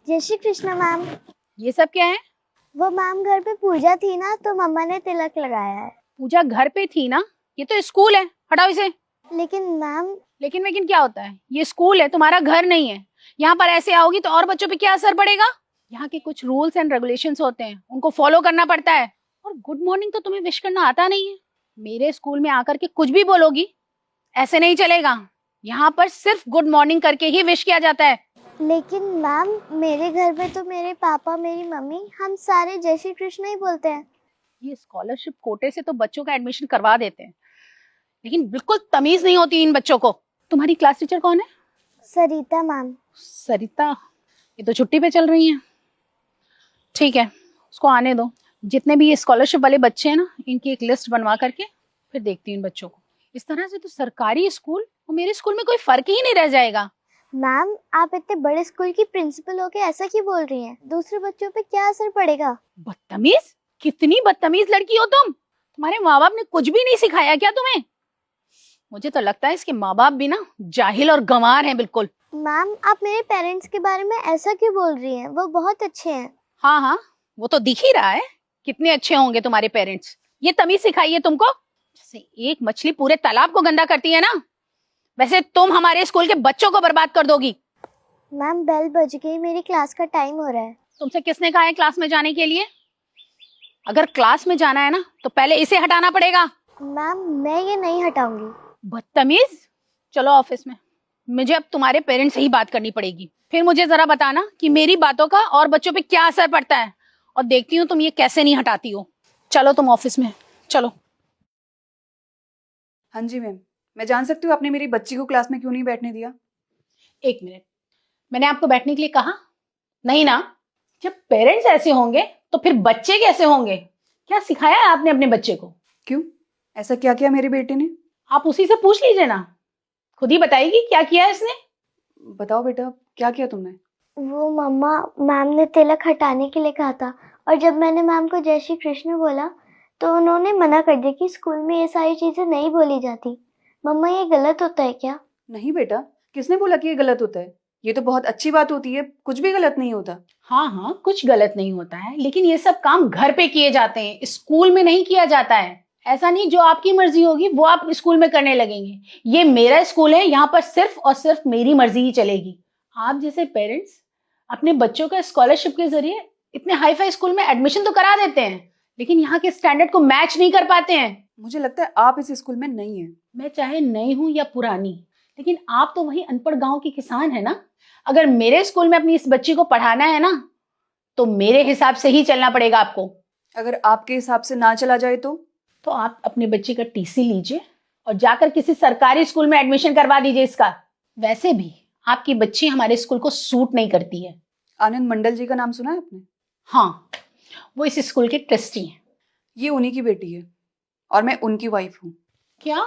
जय श्री कृष्ण मैम। ये सब क्या है? वो मैम घर पे पूजा थी ना तो मम्मा ने तिलक लगाया है। पूजा घर पे थी ना, ये तो स्कूल है, हटाओ इसे। लेकिन मैम। लेकिन क्या होता है? ये स्कूल है, तुम्हारा घर नहीं है। यहाँ पर ऐसे आओगी तो और बच्चों पे क्या असर पड़ेगा? यहाँ के कुछ रूल्स एंड रेगुलेशंस होते हैं, उनको फॉलो करना पड़ता है। और गुड मॉर्निंग तो तुम्हें विश करना आता नहीं है। मेरे स्कूल में आकर के कुछ भी बोलोगी, ऐसे नहीं चलेगा। यहाँ पर सिर्फ गुड मॉर्निंग करके ही विश किया जाता है। लेकिन मैम मेरे घर पे तो मेरे पापा मेरी मम्मी हम सारे जय श्री कृष्ण ही बोलते हैं। ये स्कॉलरशिप कोटे से तो बच्चों का एडमिशन करवा देते हैं, लेकिन बिल्कुल तमीज नहीं होती इन बच्चों को। तुम्हारी क्लास टीचर कौन है? सरिता मैम। सरिता? ये तो छुट्टी पे चल रही हैं। ठीक है, उसको आने दो। जितने भी ये स्कॉलरशिप वाले बच्चे हैं ना, इनकी एक लिस्ट बनवा करके फिर देखती हूँ इन बच्चों को। इस तरह से तो सरकारी स्कूल और मेरे स्कूल में कोई फर्क ही नहीं रह जाएगा। मैम आप इतने बड़े स्कूल की प्रिंसिपल होके ऐसा क्यों बोल रही हैं? दूसरे बच्चों पे क्या असर पड़ेगा? बदतमीज! कितनी बदतमीज लड़की हो तुम। तुम्हारे माँ बाप ने कुछ भी नहीं सिखाया क्या तुम्हें? मुझे तो लगता है इसके माँ बाप भी ना जाहिल और गंवार हैं बिल्कुल। मैम आप मेरे पेरेंट्स के बारे में ऐसा क्यों बोल रही हैं? वो बहुत अच्छे हैं। हाँ हाँ, वो तो दिख ही रहा है कितने अच्छे होंगे तुम्हारे पेरेंट्स। ये तमीज सिखाई है तुमको? जैसे एक मछली पूरे तालाब को गंदा करती है ना, वैसे तुम हमारे स्कूल के बच्चों को बर्बाद कर दोगी। मैम बेल बज गई, मेरी क्लास का टाइम हो रहा है। तुमसे किसने कहा है क्लास में जाने के लिए? अगर क्लास में जाना है ना तो पहले इसे हटाना पड़ेगा। मैम मैं ये नहीं हटाऊंगी। बदतमीज! चलो ऑफिस में, मुझे अब तुम्हारे पेरेंट्स से ही बात करनी पड़ेगी। फिर मुझे जरा बताना कि मेरी बातों का और बच्चों पे क्या असर पड़ता है, और देखती हूँ तुम ये कैसे नहीं हटाती हो। चलो तुम ऑफिस में चलो। हाँ जी मैम, मैं जान सकती हूँ आपने मेरी बच्ची को क्लास में क्यों नहीं बैठने दिया? एक मिनट, मैंने आपको बैठने के लिए कहा नहीं ना? जब पेरेंट्स ऐसे होंगे तो फिर बच्चे कैसे होंगे? क्या सिखाया है आपने अपने बच्चे को? क्यों, ऐसा क्या किया मेरे बेटे ने? आप उसी से पूछ लीजिए ना, खुद ही बताएगी क्या किया है इसने। बताओ बेटा, क्या किया तुमने? वो मम्मा, मैम ने तिलक हटाने के लिए कहा था और जब मैंने मैम को जय श्री कृष्ण बोला तो उन्होंने मना कर दिया कि स्कूल में ये सारी चीजें नहीं बोली जाती। मम्मा ये गलत होता है क्या? नहीं बेटा, किसने बोला कि ये गलत होता है? ये तो बहुत अच्छी बात होती है, कुछ भी गलत नहीं होता। हाँ हाँ, कुछ गलत नहीं होता है, लेकिन ये सब काम घर पे किए जाते हैं, स्कूल में नहीं किया जाता है। ऐसा नहीं जो आपकी मर्जी होगी वो आप स्कूल में करने लगेंगे। ये मेरा स्कूल है, यहाँ पर सिर्फ और सिर्फ मेरी मर्जी ही चलेगी। आप जैसे पेरेंट्स अपने बच्चों का स्कॉलरशिप के जरिए इतने हाई फाई स्कूल में एडमिशन तो करा देते हैं, लेकिन यहाँ के स्टैंडर्ड को मैच नहीं कर पाते हैं। मुझे लगता है आप इस स्कूल में नहीं है। मैं चाहे नई हूं या पुरानी, लेकिन आप तो वही अनपढ़ गांव के किसान है ना। अगर मेरे स्कूल में अपनी इस बच्ची को पढ़ाना है ना, तो मेरे हिसाब से ही चलना पड़ेगा आपको। अगर आपके हिसाब से ना चला जाए तो आप अपने बच्चे का टीसी लीजिए और जाकर किसी सरकारी स्कूल में एडमिशन करवा दीजिए इसका। वैसे भी आपकी बच्ची हमारे स्कूल को सूट नहीं करती है। आनंद मंडल जी का नाम सुना है आपने? हाँ, वो इस स्कूल के ट्रस्टी हैं। ये उन्हीं की बेटी है और मैं उनकी वाइफ हूँ। क्या?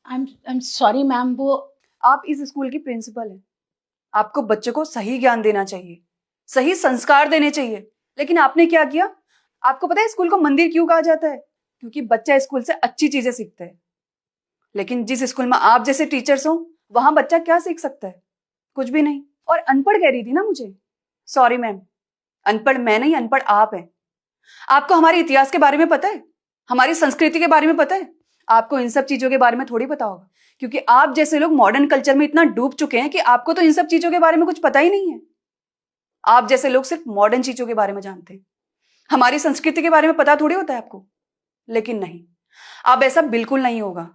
आई एम सॉरी मैम, वो आप इस स्कूल की प्रिंसिपल हैं। आपको बच्चों को सही ज्ञान देना चाहिए, सही संस्कार देने चाहिए, लेकिन आपने क्या किया? आपको पता है स्कूल को मंदिर क्यों कहा जाता है? क्योंकि बच्चा स्कूल से अच्छी चीजें सीखता है। लेकिन जिस स्कूल में आप जैसे टीचर्स हो, वहां बच्चा क्या सीख सकता है? कुछ भी नहीं। और अनपढ़ कह रही थी ना मुझे? सॉरी मैम, अनपढ़ मैं नहीं, अनपढ़ आप हैं। आपको हमारे इतिहास के बारे में पता है, हमारी संस्कृति के बारे में पता है? आपको इन सब चीजों के बारे में थोड़ी पता होगा, क्योंकि आप जैसे लोग मॉडर्न कल्चर में इतना डूब चुके हैं कि आपको तो इन सब चीजों के बारे में कुछ पता ही नहीं है। आप जैसे लोग सिर्फ मॉडर्न चीजों के बारे में जानते हैं, हमारी संस्कृति के बारे में पता थोड़ी होता है आपको। लेकिन नहीं, अब ऐसा बिल्कुल नहीं होगा,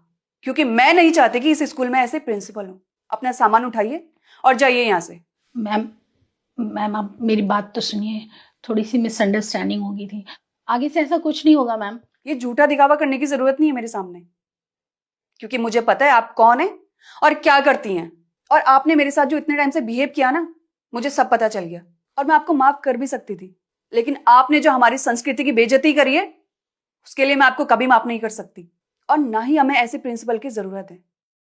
क्योंकि मैं नहीं चाहती कि इस स्कूल में ऐसे प्रिंसिपल हो। अपना सामान उठाइए और जाइए यहाँ से। मैम आप मेरी बात तो सुनिए, थोड़ी सी मिसअंडरस्टैंडिंग हो गई थी, आगे से ऐसा कुछ नहीं होगा मैम। ये झूठा दिखावा करने की जरूरत नहीं है मेरे सामने, क्योंकि मुझे पता है आप कौन है और क्या करती हैं। और आपने मेरे साथ जो इतने टाइम से बिहेव किया ना, मुझे सब पता चल गया। और मैं आपको माफ कर भी सकती थी, लेकिन आपने जो हमारी संस्कृति की बेइज्जती करी है, उसके लिए मैं आपको कभी माफ नहीं कर सकती। और ना ही हमें ऐसे प्रिंसिपल की जरूरत है।